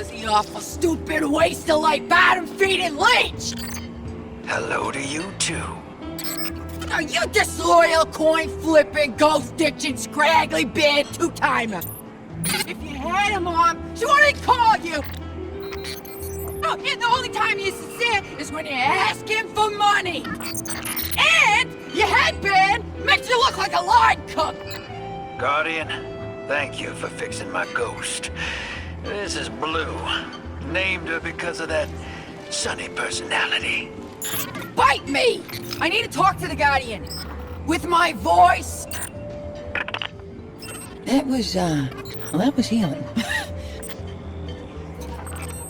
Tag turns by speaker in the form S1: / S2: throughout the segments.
S1: was the awful stupid waste of life bottom-feeding leech!
S2: Hello to you too.
S1: Are you disloyal, coin-flipping, ghost-ditching, scraggly-beard two-timer? If you had a mom, she wouldn't call you! Oh, and the only time you're sincere is when you ask him for money! And your headband makes you look like a line cook!
S2: Guardian, thank you for fixing my ghost. This is Blue. Named her because of that sunny personality.
S1: Bite me! I need to talk to the Guardian. With my voice. That was healing.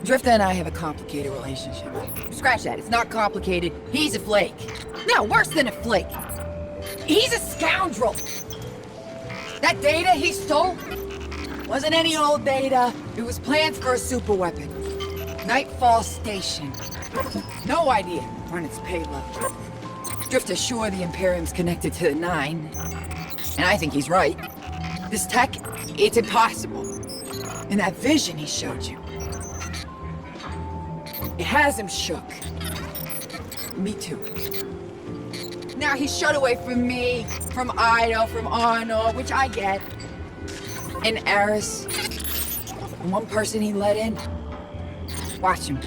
S1: Drifter and I have a complicated relationship. Scratch that, it's not complicated. He's a flake. No, worse than a flake. He's a scoundrel. That data he stole wasn't any old data. It was plans for a superweapon. Nightfall Station. No idea on its payload. Drifter's sure the Imperium's connected to the Nine. And I think he's right. This tech, it's impossible. And that vision he showed you, it has him shook. Me too. Now he's shut away from me, from Ido, from Arno, which I get. And Eris. And one person he let in. Watch him.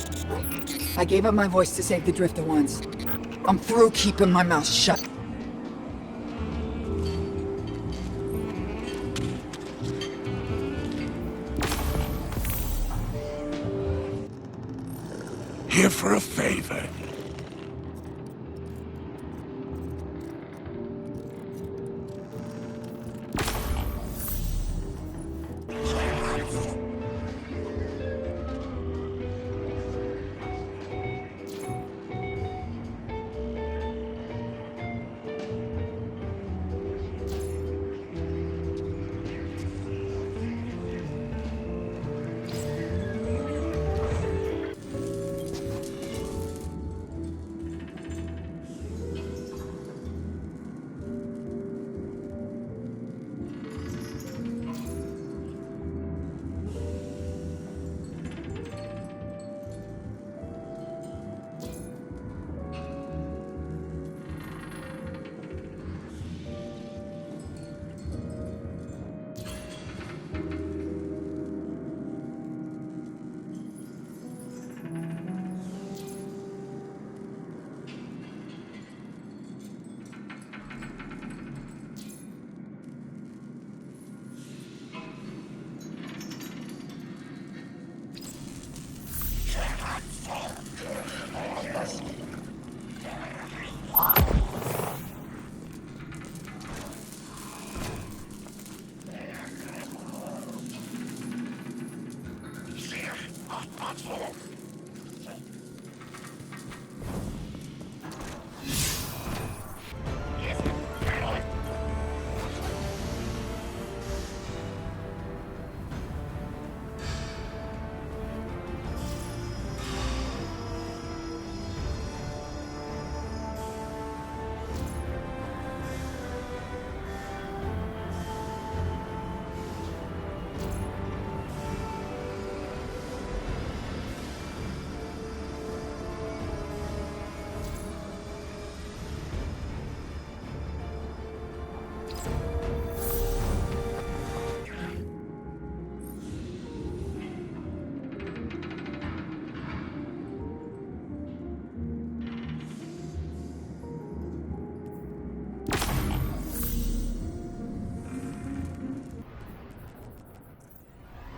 S1: I gave up my voice to save the Drifter once. I'm through keeping my mouth shut.
S3: Here for a favor.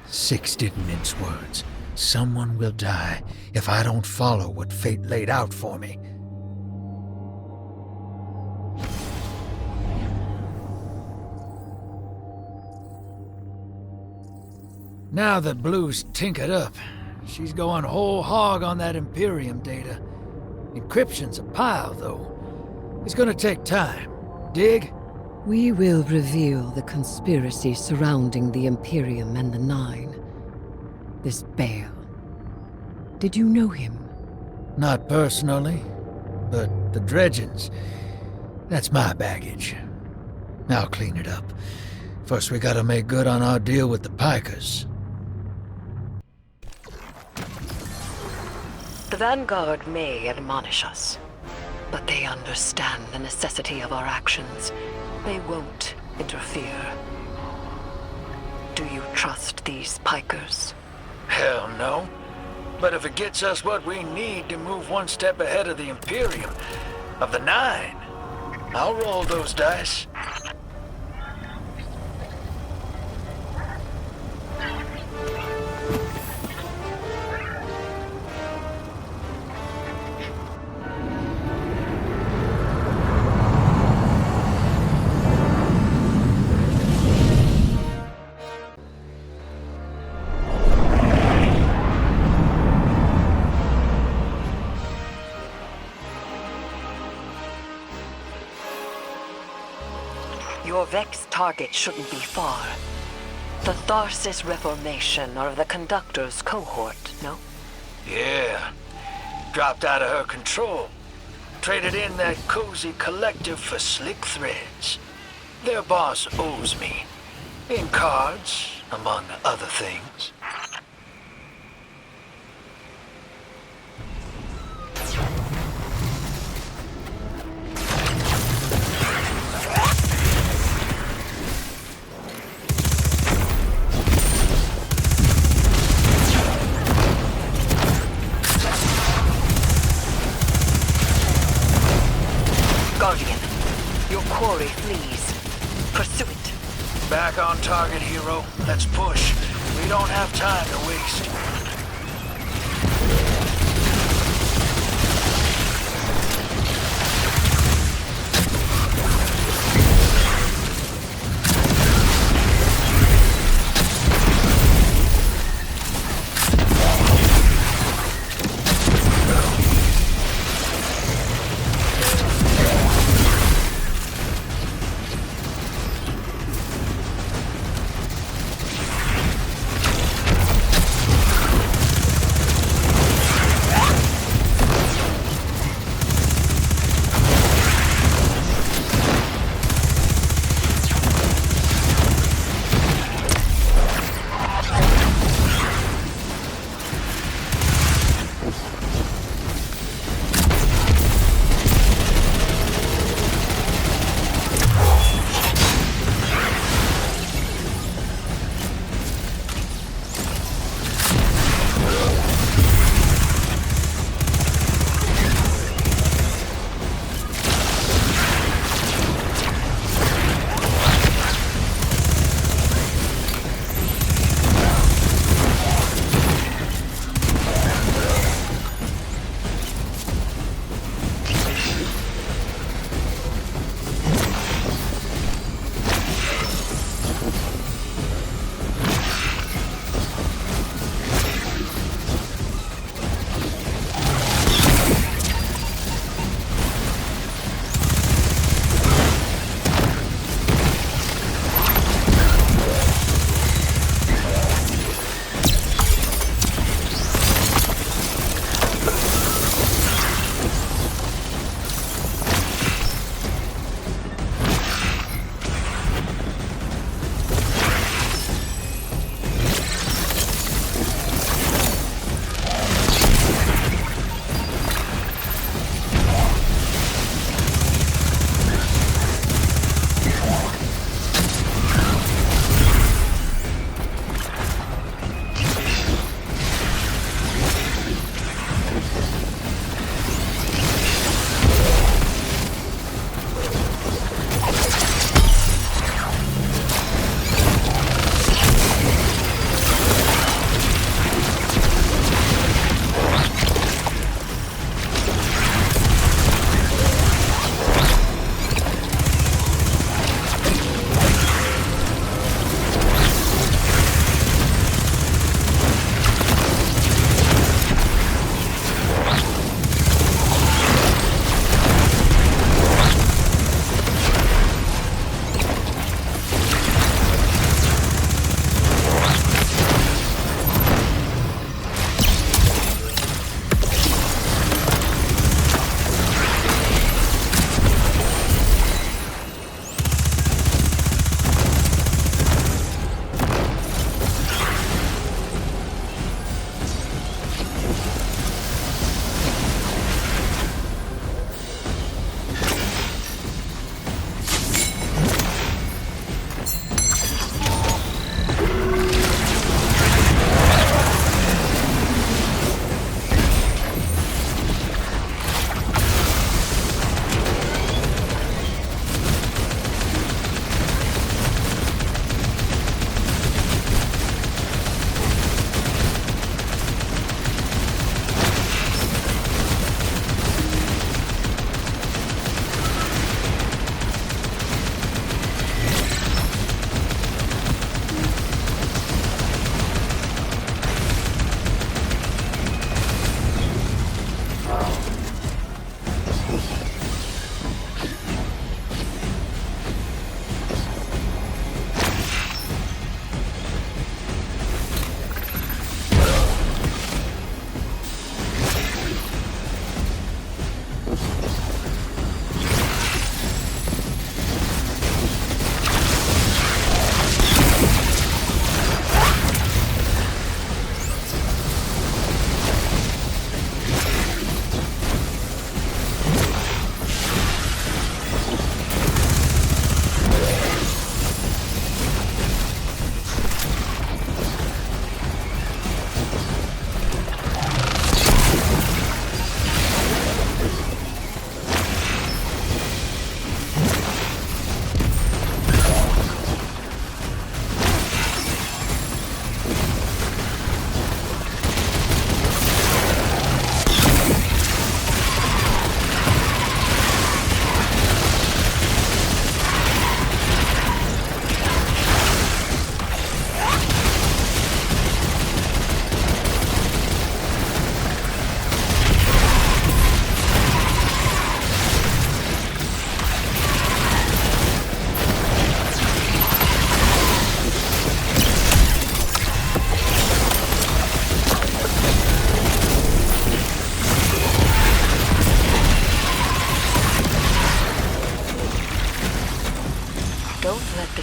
S4: Six didn't mince words. Someone will die if I don't follow what fate laid out for me. Now that Blue's tinkered up, she's going whole hog on that Imperium data. Encryption's a pile, though. It's gonna take time. Dig?
S5: We will reveal the conspiracy surrounding the Imperium and the Nine. This Bale. Did you know him?
S4: Not personally, but the dredgings, that's my baggage. I'll clean it up. First we gotta make good on our deal with the Pikers.
S5: The Vanguard may admonish us, but they understand the necessity of our actions. They won't interfere. Do you trust these pikers?
S2: Hell no. But if it gets us what we need to move one step ahead of the Imperium, of the Nine, I'll roll those dice.
S5: Your Vex target shouldn't be far. The Tharsis Reformation are the Conductor's cohort, no?
S2: Yeah. Dropped out of her control. Traded in that cozy collective for slick threads. Their boss owes me. In cards, among other things.
S5: Guardian, your quarry flees. Pursue it.
S2: Back on target, hero. Let's push. We don't have time to waste.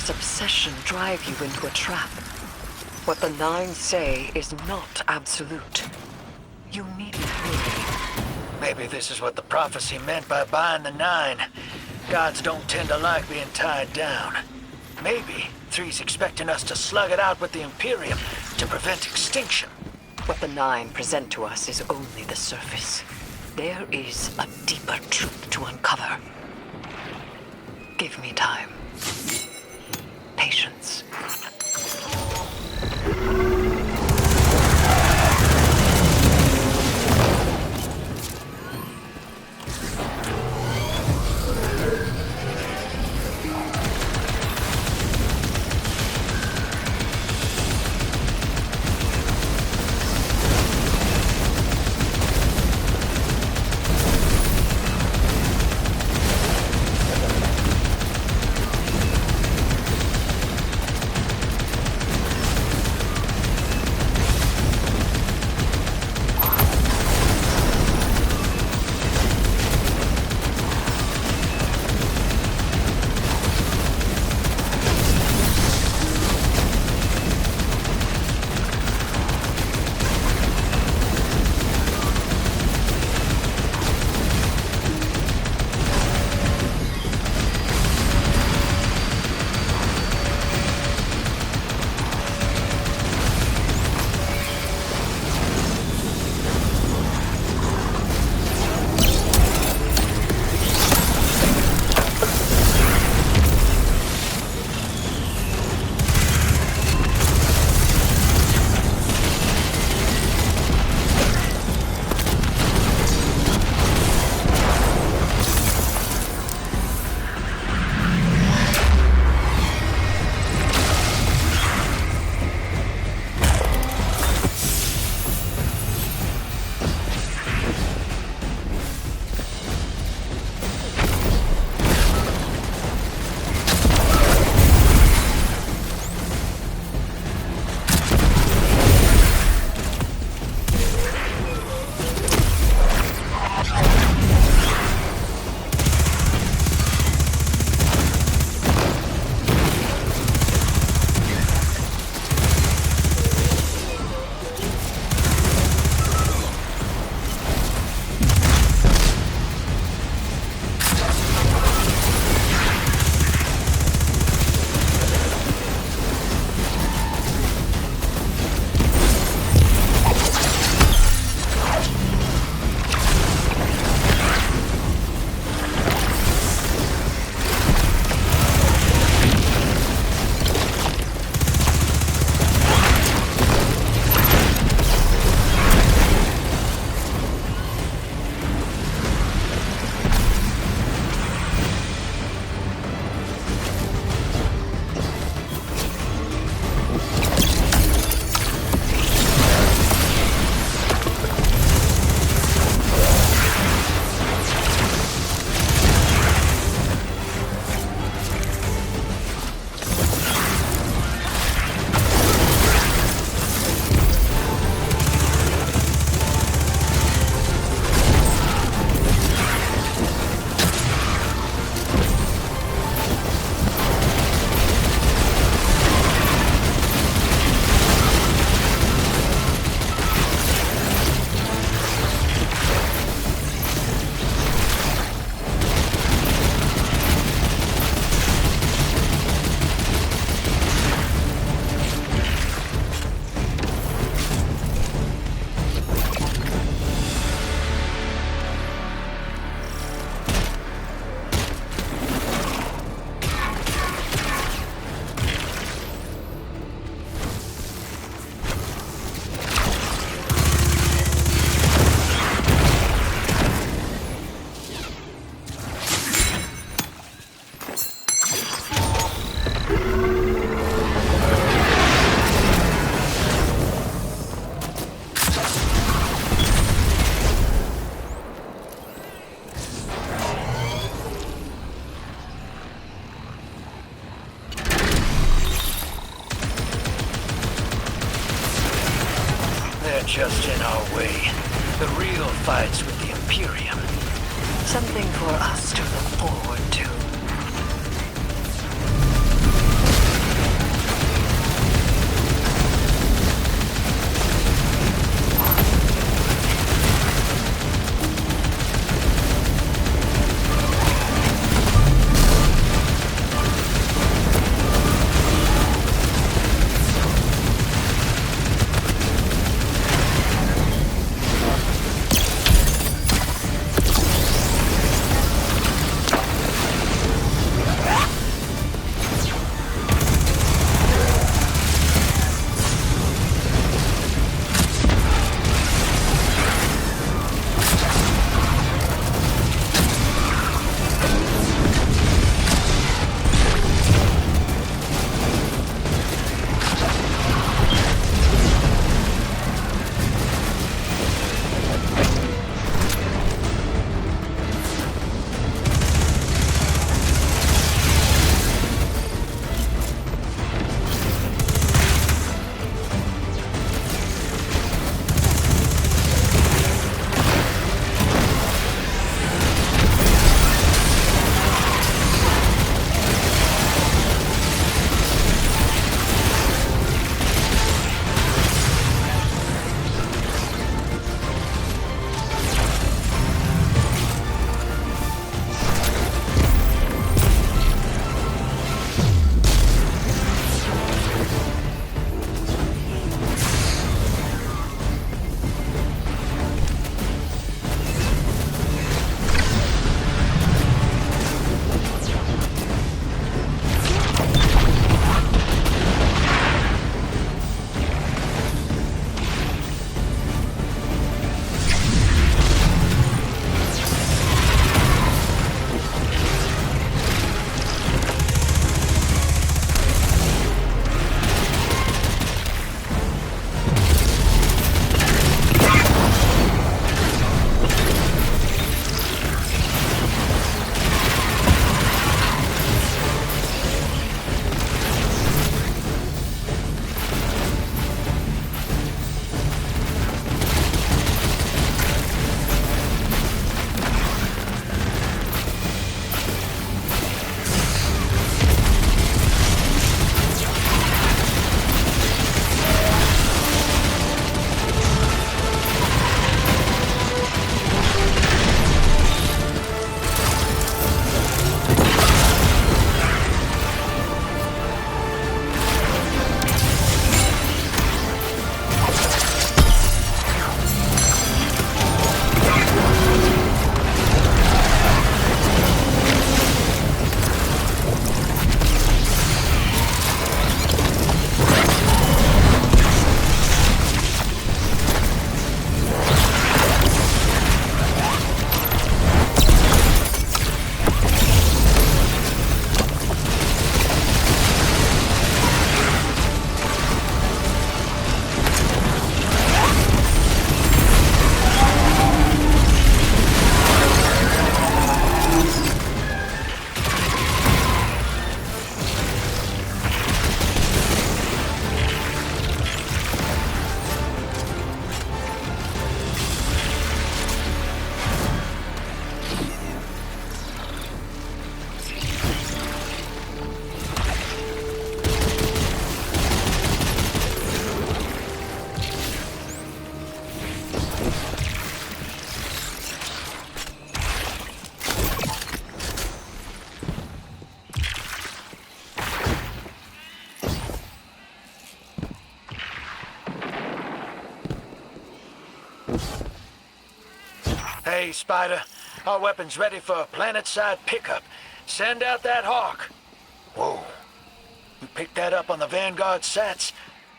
S5: this obsession drive you into a trap? What the Nine say is not absolute. You needn't worry.
S2: Maybe this is what the prophecy meant by buying the Nine. Gods don't tend to like being tied down. Maybe 3's expecting us to slug it out with the Imperium to prevent extinction.
S5: What the Nine present to us is only the surface. There is a deeper truth to uncover. Give me time. Patience.
S2: just in our way. The real fight's with the Imperium.
S5: Something for us to look forward to.
S2: Okay, Spider. Our weapon's ready for a planet-side pickup. Send out that hawk. Whoa. You picked that up on the Vanguard sats?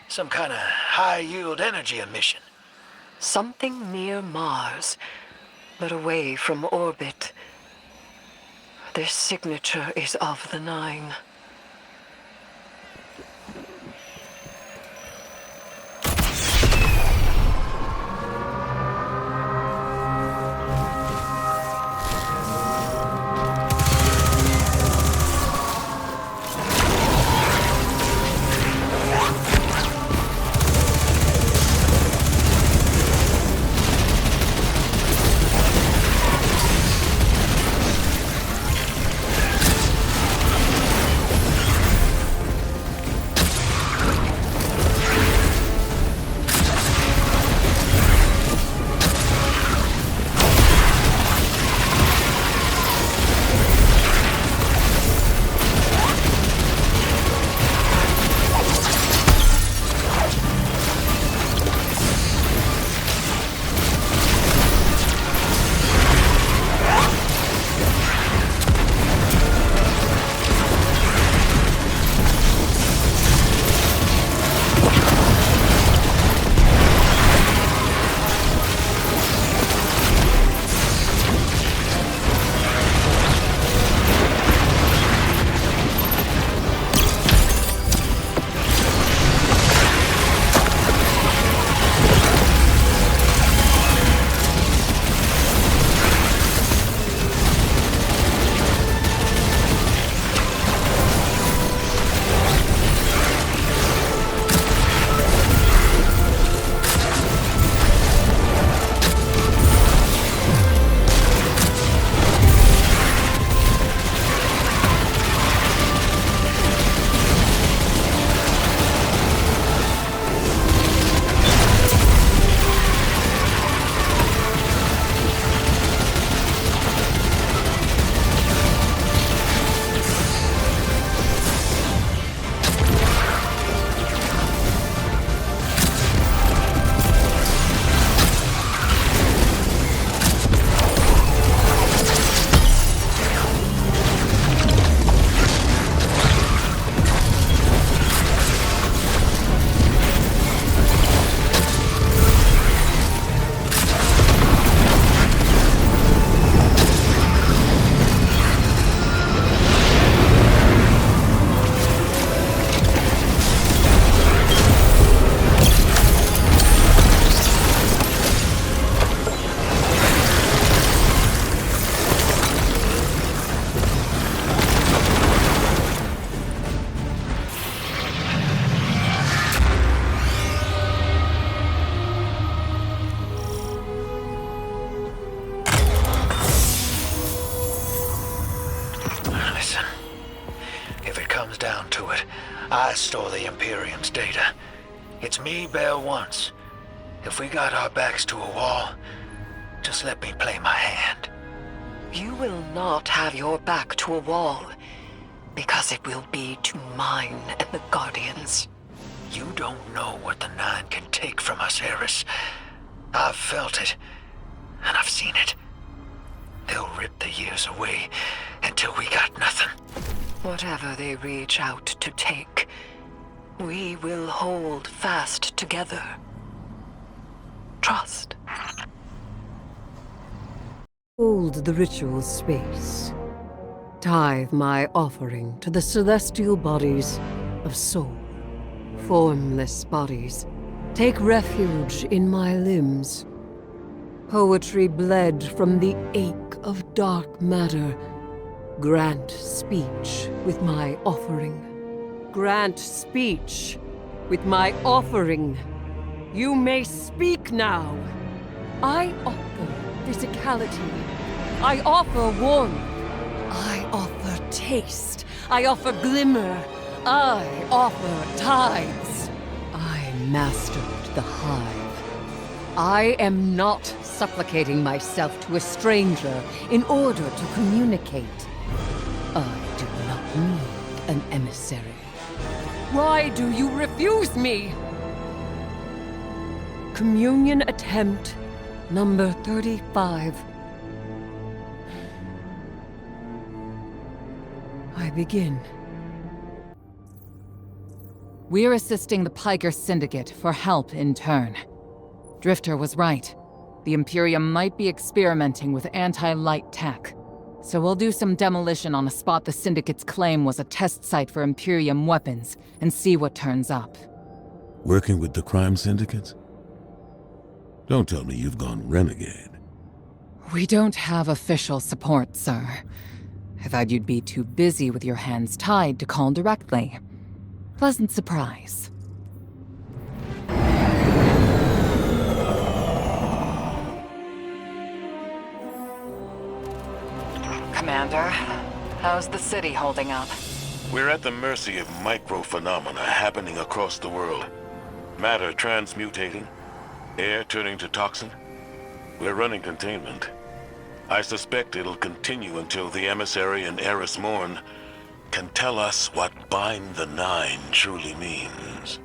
S2: Some kind of high-yield energy emission.
S5: Something near Mars, but away from orbit. Their signature is of the Nine.
S2: Down to it, I store the Imperium's data. It's me bail once. If we got our backs to a wall, just let me play my hand.
S5: You will not have your back to a wall, because it will be to mine and the Guardians.
S2: You don't know what the Nine can take from us, Eris. I've felt it, and I've seen it. They'll rip the years away until we got nothing.
S5: Whatever they reach out to take, we will hold fast together. Trust.
S6: Hold the ritual space. Tithe my offering to the celestial bodies of soul. Formless bodies, take refuge in my limbs. Poetry bled from the ache of dark matter. Grant speech with my offering. Grant speech with my offering. You may speak now. I offer physicality. I offer warmth. I offer taste. I offer glimmer. I offer tides. I mastered the hive. I am not supplicating myself to a stranger in order to communicate. I do not need an emissary. Why do you refuse me? Communion attempt number 35. I begin.
S1: We're assisting the Piker Syndicate for help in turn. Drifter was right. The Imperium might be experimenting with anti-light tech. So we'll do some demolition on a spot the Syndicate's claim was a test site for Imperium weapons and see what turns up.
S3: Working with the crime syndicates? Don't tell me you've gone renegade.
S1: We don't have official support, sir. I thought you'd be too busy with your hands tied to call directly. Pleasant surprise. Commander, how's the city holding up?
S3: We're at the mercy of microphenomena happening across the world. Matter transmutating, air turning to toxin. We're running containment. I suspect it'll continue until the emissary and Eris Morn can tell us what Bind the Nine truly means.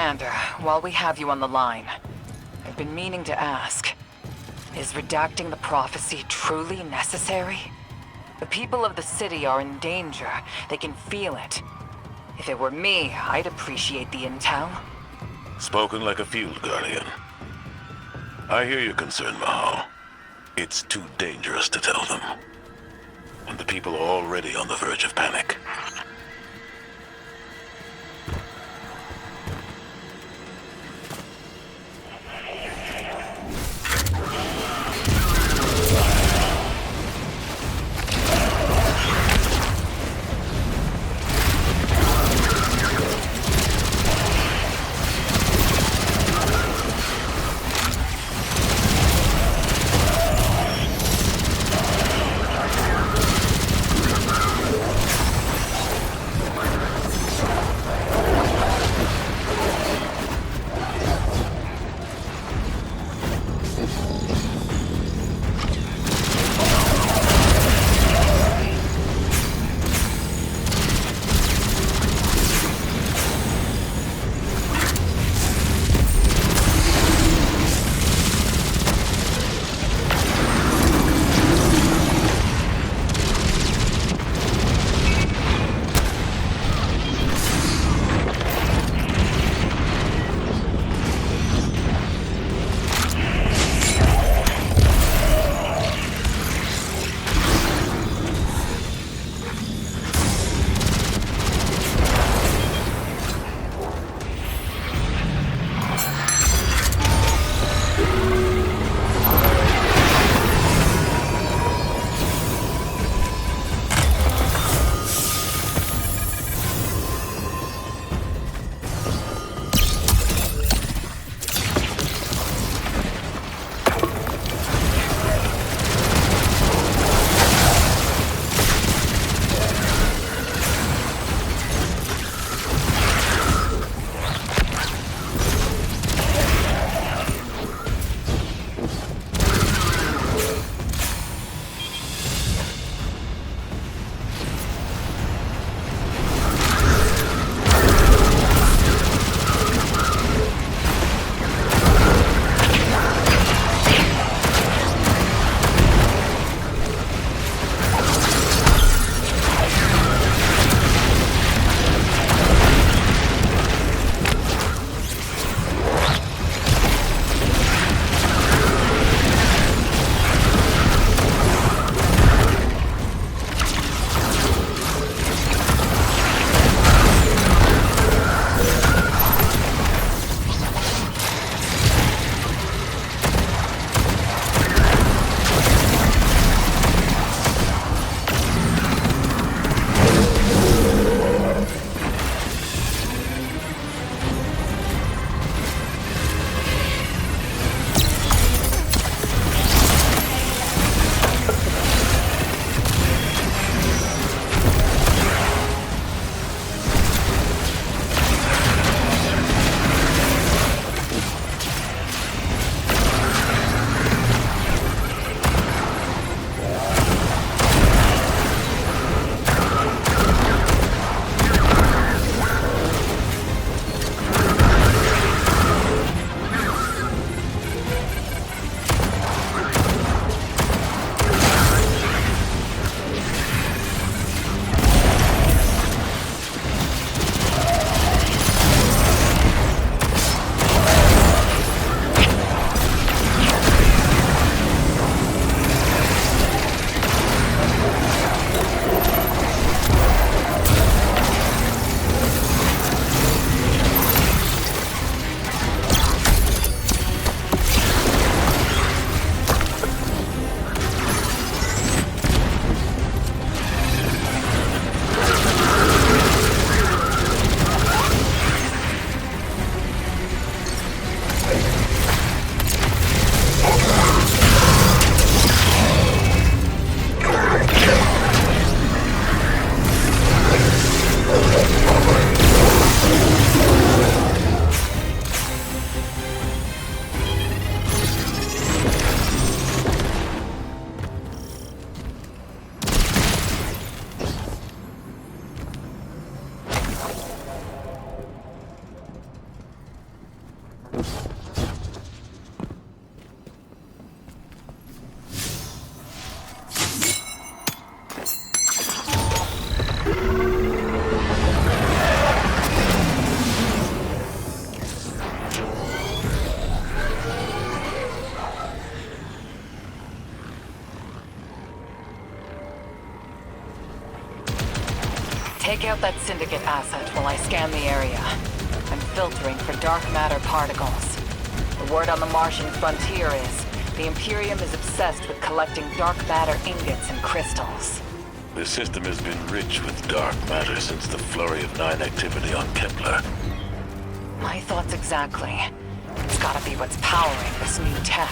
S1: Commander, while we have you on the line, I've been meaning to ask, is redacting the prophecy truly necessary? The people of the city are in danger. They can feel it. If it were me, I'd appreciate the intel.
S3: Spoken like a field guardian. I hear your concern, Mahal. It's too dangerous to tell them. And the people are already on the verge of panic.
S5: Take out that Syndicate asset while I scan the area. I'm filtering for dark matter particles. The word on the Martian frontier is the Imperium is obsessed with collecting dark matter ingots and crystals.
S3: The system has been rich with dark matter since the Flurry of 9 activity on Kepler.
S5: My thoughts exactly. It's gotta be what's powering this new tech.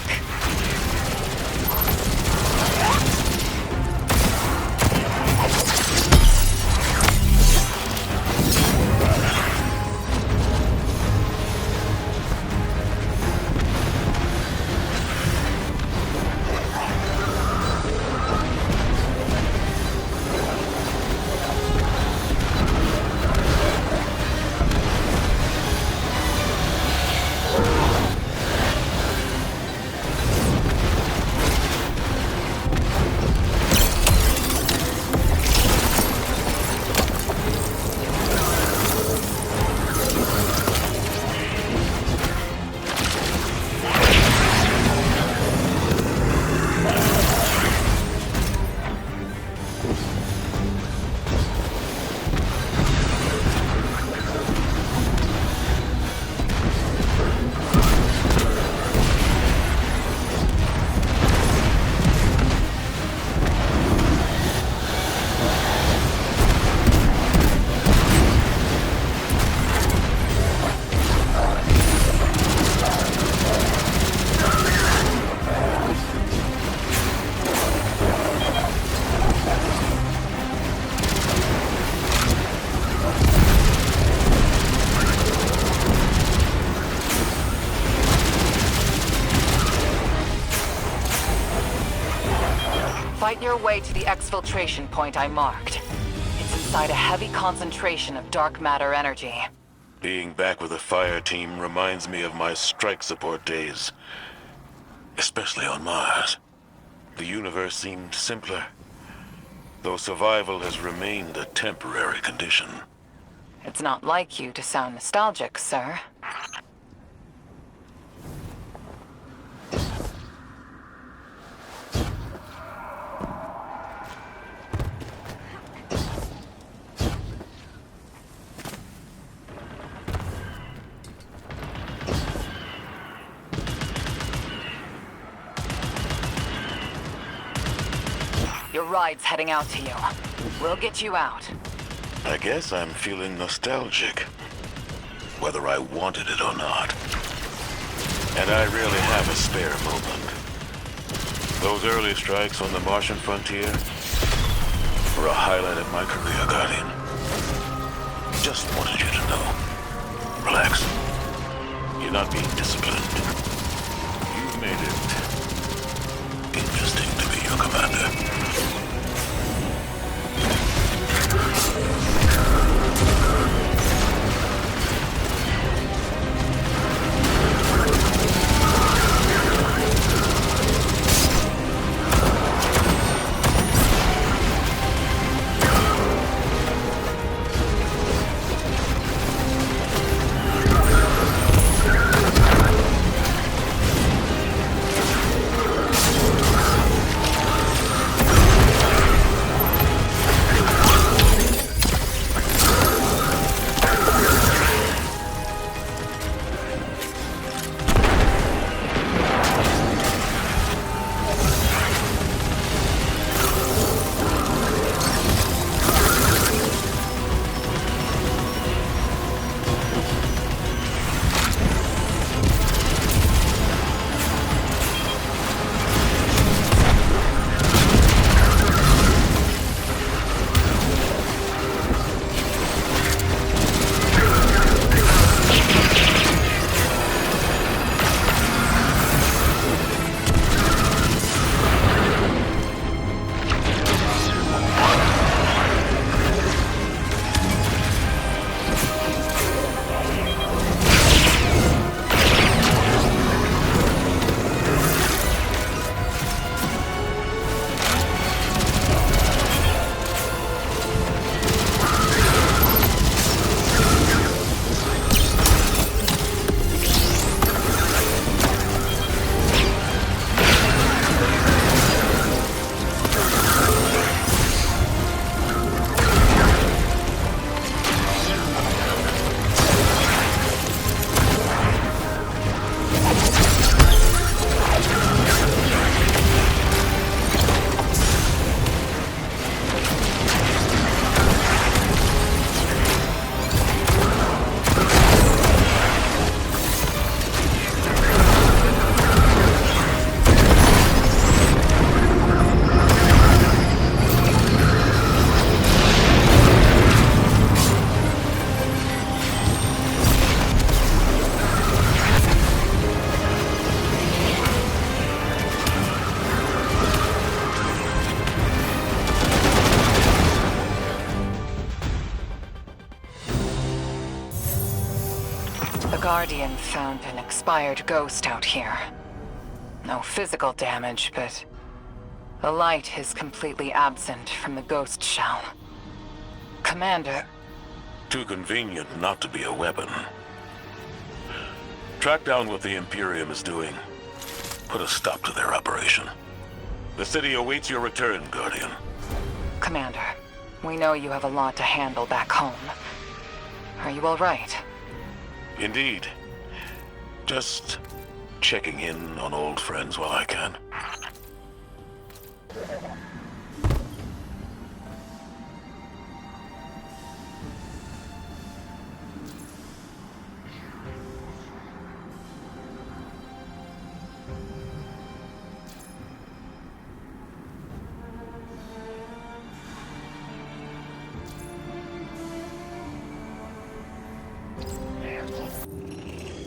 S5: Fight your way to the exfiltration point I marked. It's inside a heavy concentration of dark matter energy.
S3: Being back with the fire team reminds me of my strike support days. Especially on Mars. The universe seemed simpler, though survival has remained a temporary condition.
S5: It's not like you to sound nostalgic, sir. Your ride's heading out to you. We'll get you out.
S3: I guess I'm feeling nostalgic, whether I wanted it or not. And I really have a spare moment. Those early strikes on the Martian frontier were a highlight of my career, Guardian. Just wanted you to know. Relax. You're not being disciplined. You've made it interesting to be your commander.
S5: Guardian found an expired ghost out here. No physical damage, but the light is completely absent from the ghost shell. Commander,
S3: Too convenient not to be a weapon. Track down what the Imperium is doing. Put a stop to their operation. The city awaits your return, Guardian.
S5: Commander, we know you have a lot to handle back home. Are you all right?
S3: Indeed. Just checking in on old friends while I can.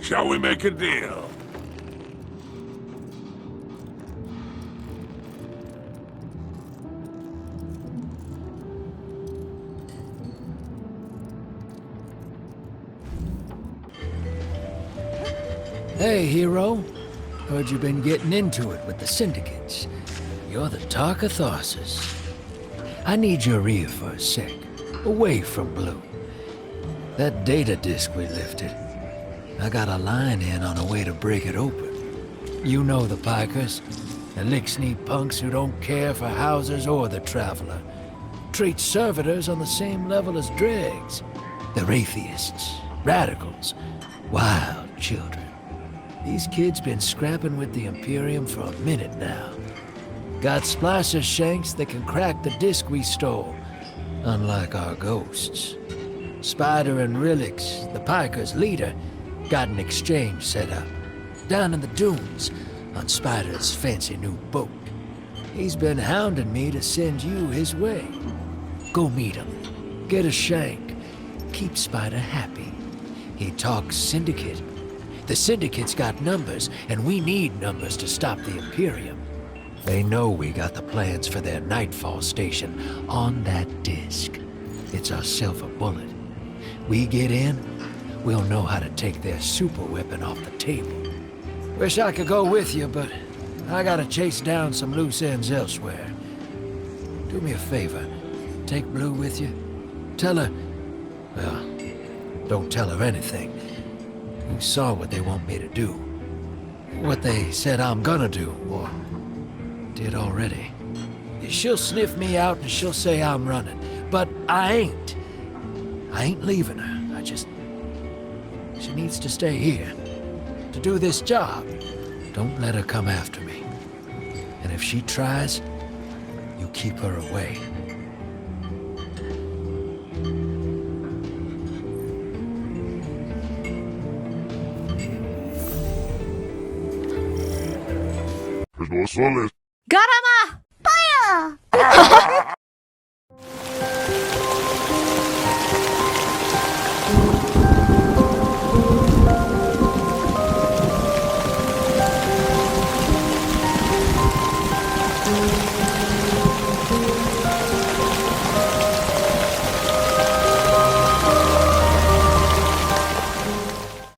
S7: Shall we make a deal?
S4: Hey, hero. Heard you've been getting into it with the syndicates. You're the talk of Tharsis. I need your ear for a sec, away from Blue. That data disk we lifted, I got a line in on a way to break it open. You know the Pikers, the lick-sneak punks who don't care for houses or the traveler. Treat servitors on the same level as dregs. They're atheists, radicals, wild children. These kids been scrapping with the Imperium for a minute now. Got splasher shanks that can crack the disc we stole, unlike our ghosts. Spider and Rilix, the Pikers' leader, got an exchange set up, down in the dunes, on Spider's fancy new boat. He's been hounding me to send you his way. Go meet him, get a shank, keep Spider happy. He talks Syndicate. The Syndicate's got numbers, and we need numbers to stop the Imperium. They know we got the plans for their Nightfall station on that disk. It's ourself a bullet. We get in, we'll know how to take their super weapon off the table. Wish I could go with you, but I gotta chase down some loose ends elsewhere. Do me a favor, take Blue with you. Tell her, well, don't tell her anything. You saw what they want me to do. What they said I'm gonna do, or did already. She'll sniff me out and she'll say I'm running, but I ain't. I ain't leaving her. She needs to stay here, to do this job. Don't let her come after me. And if she tries, you keep her away.
S8: Garama! Fire!